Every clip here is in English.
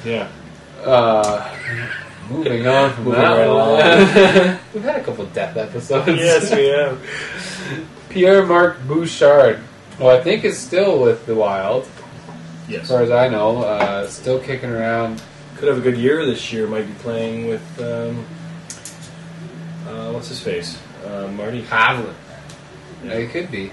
Yeah. Moving on from Moving that right along. We've had a couple death episodes. Yes, we have. Pierre-Marc Bouchard, who I think is still with the Wild, Yes. as far as I know. Still kicking around. Could have a good year this year. Might be playing with, what's his face? Marty Havlin. Yeah, he could be.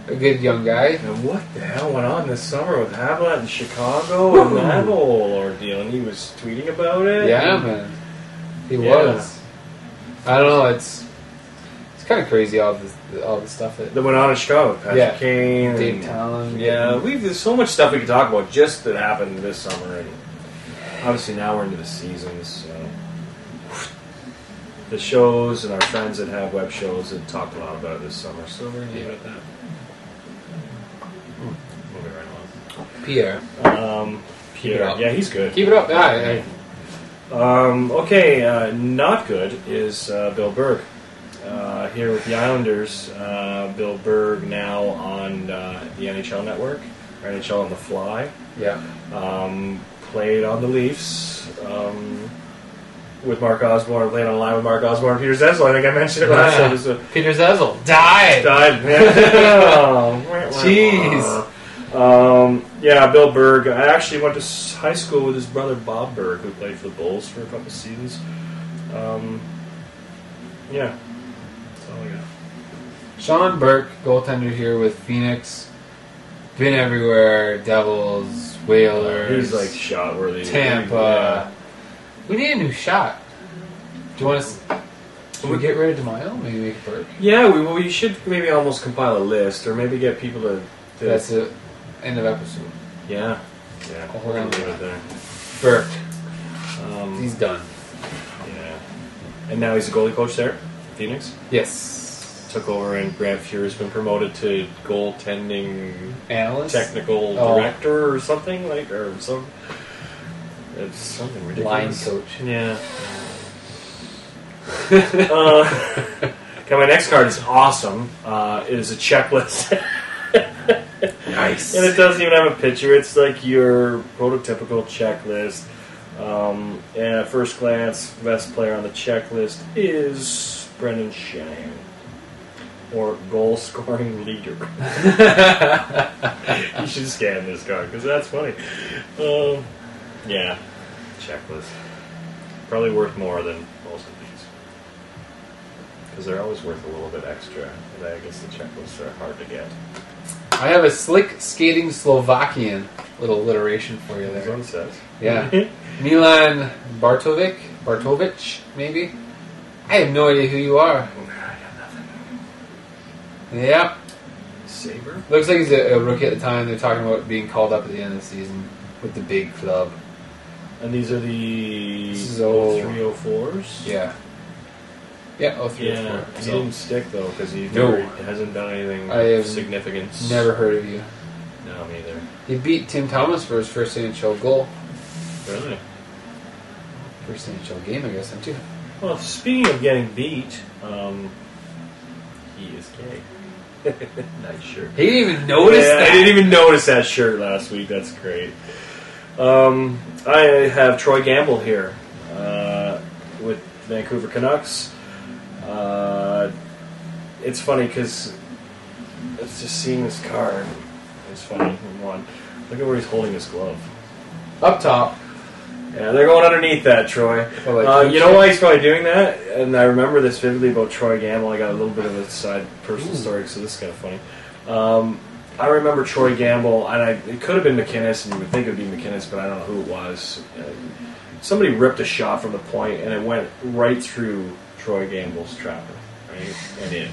A good young guy. And what the hell went on this summer with Havlat in Chicago and that whole ordeal? And he was tweeting about it. Yeah, man. He was. I don't know. It's kind of crazy all the stuff that went on in Chicago. Patrick Kane, Dave Talon. Yeah, there's so much stuff we could talk about just that happened this summer, and obviously now we're into the season. So the shows and our friends that have web shows have talked a lot about it this summer. So we're going to leave it at that. Moving right along. Pierre. Pierre. Yeah, he's good. Keep it up. Yeah. Okay, not good is Bill Berg. Here with the Islanders, Bill Berg now on the NHL Network, or NHL on the Fly. Yeah. Played on the Leafs with Mark Osborne, played on a line with Mark Osborne and Peter Zezel. I think I mentioned it last episode. Peter Zezel died. Jeez. Yeah, Bill Berg. I actually went to high school with his brother Bob Berg, who played for the Bulls for a couple seasons. Yeah, that's all I got. Sean Burke, goaltender here with Phoenix. Been everywhere. Devils, Whalers. He's like shot worthy. Tampa. Yeah. We need a new shot. Do you want to? Should we get rid of DeMaio? Maybe make Burke. Yeah, we should maybe almost compile a list, or maybe get people to That's it. End of episode. Yeah. We're gonna leave it there. Burke. He's done. Yeah. And now he's a goalie coach there, Phoenix. Yes. Took over, and Grant Fuhr's been promoted to goaltending Analyst, technical director or something or some. It's something ridiculous. Line coach. Yeah. Okay, my next card is awesome. It is a checklist. Nice. And it doesn't even have a picture. It's like your prototypical checklist. And at first glance, best player on the checklist is Brendan Shanahan. Or goal scoring leader. You should scan this card because that's funny. Yeah, checklist. Probably worth more than most of these. Because they're always worth a little bit extra. And I guess the checklists are hard to get. I have a slick skating Slovakian. Little alliteration for you That's there. what it says. Yeah. Milan Bartovic, maybe? I have no idea who you are. I got nothing. Yep. Saber? Looks like he's a rookie at the time. They're talking about being called up at the end of the season with the big club. And these are the 304s? Yeah. Yeah, 0304. Yeah, he didn't stick though because he hasn't done anything of significance. Never heard of you. No, me either. He beat Tim Thomas for his first NHL goal. Really? First NHL game, I guess, then too. Well, speaking of getting beat, he is gay. Nice shirt. He didn't even notice that. I didn't even notice that shirt last week. That's great. I have Troy Gamble here with Vancouver Canucks. It's funny because it's just seeing this card. It's funny. One, look at where he's holding his glove. Up top. Yeah, they're going underneath that, Troy. You know why he's probably doing that? And I remember this vividly about Troy Gamble. I got a little bit of a side personal story, so this is kind of funny. I remember Troy Gamble, and it could have been McInnes, and you would think it would be McInnes, but I don't know who it was. Somebody ripped a shot from the point, and it went right through Troy Gamble's trapper, right? And in.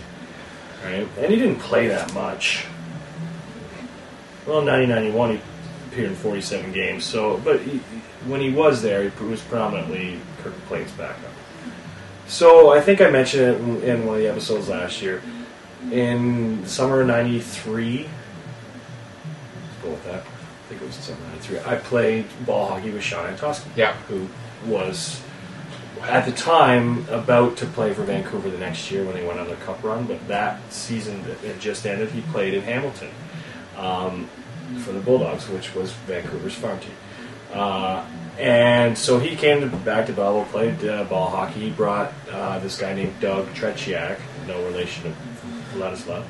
Right? And he didn't play that much. Well, in 90-91, he appeared in 47 games. So, but when he was there, he was predominantly Kirk McLean's backup. So I think I mentioned it in one of the episodes last year. In summer of 93, let's go with that. I think it was summer of 93. I played ball hockey with Sean Antosky, who was at the time about to play for Vancouver the next year when they went on their cup run. But that season that had just ended, he played in Hamilton for the Bulldogs, which was Vancouver's farm team. And so he came back to Belleville, played ball hockey. He brought this guy named Doug Tretiak, no relation to Ladislav,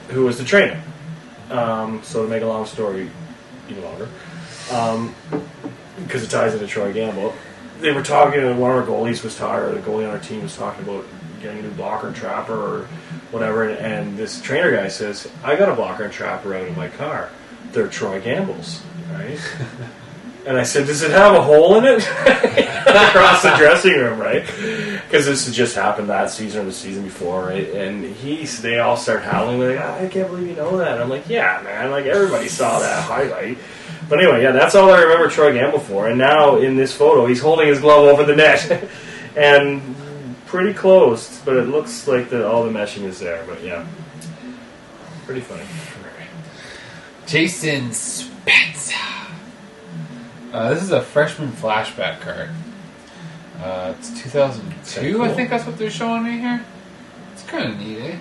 who was the trainer. So to make a long story even longer, because it ties into Troy Gamble, they were talking, and one of our goalies was talking, or the goalie on our team was talking about getting a new blocker and trapper or whatever, and this trainer guy says, I got a blocker and trapper out of my car. They're Troy Gamble's, right? And I said, does it have a hole in it? Across the dressing room, right? Because this had just happened that season or the season before, right? And they all start howling, like, I can't believe you know that. And I'm like, yeah, man, like everybody saw that highlight. But anyway, yeah, that's all I remember Troy Gamble for. And now in this photo, he's holding his glove over the net. And pretty close, but it looks like all the meshing is there. But yeah, pretty funny. Jason Spezza. This is a freshman flashback card. It's 2002, cool? I think that's what they're showing me here. It's kind of neat, eh?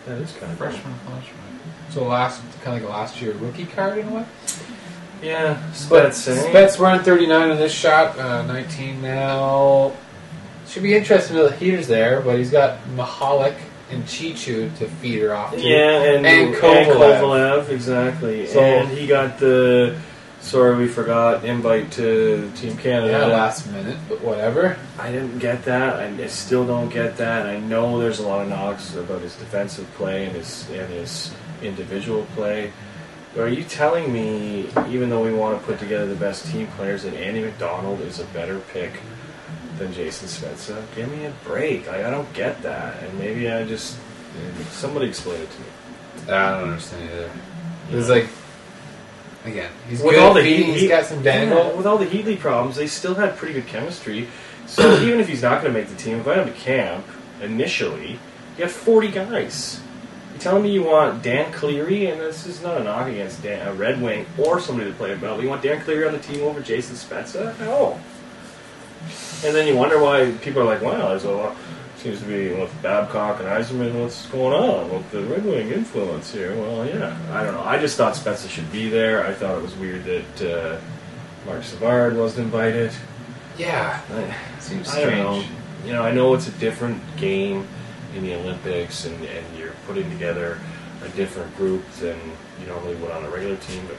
That is kind of freshman flashback. So kind of like a last year rookie card in a way. Yeah, Spets running 39 in this shot, 19 now. Should be interesting to know the heaters there, but he's got Mahalik and Chichu to feed her off to. Yeah, and Kovalev, exactly. So, and he got the, sorry we forgot, invite to Team Canada. Yeah, last minute, but whatever. I didn't get that. I still don't get that. I know there's a lot of knocks about his defensive play and his individual play. But are you telling me, even though we want to put together the best team players, that Andy McDonald is a better pick than Jason Spezza? Give me a break. I don't get that. And maybe somebody explain it to me. I don't understand either. It's like, again, he's with good all the he's got some dangle. Yeah, with all the Heatley problems, they still had pretty good chemistry. So even if he's not going to make the team, invite him to camp initially. You have 40 guys. You're telling me you want Dan Cleary, and this is not a knock against a Red Wing or somebody to play about. You want Dan Cleary on the team over Jason Spezza? No. And then you wonder why people are like, wow, there's a lot, seems to be with Babcock and Yzerman, what's going on with the Red Wing influence here? Well, yeah, I don't know. I just thought Spezza should be there. I thought it was weird that Mark Savard wasn't invited. Yeah, seems strange. I don't know. I know it's a different game in the Olympics, and you're putting together a different group than you normally would on a regular team, but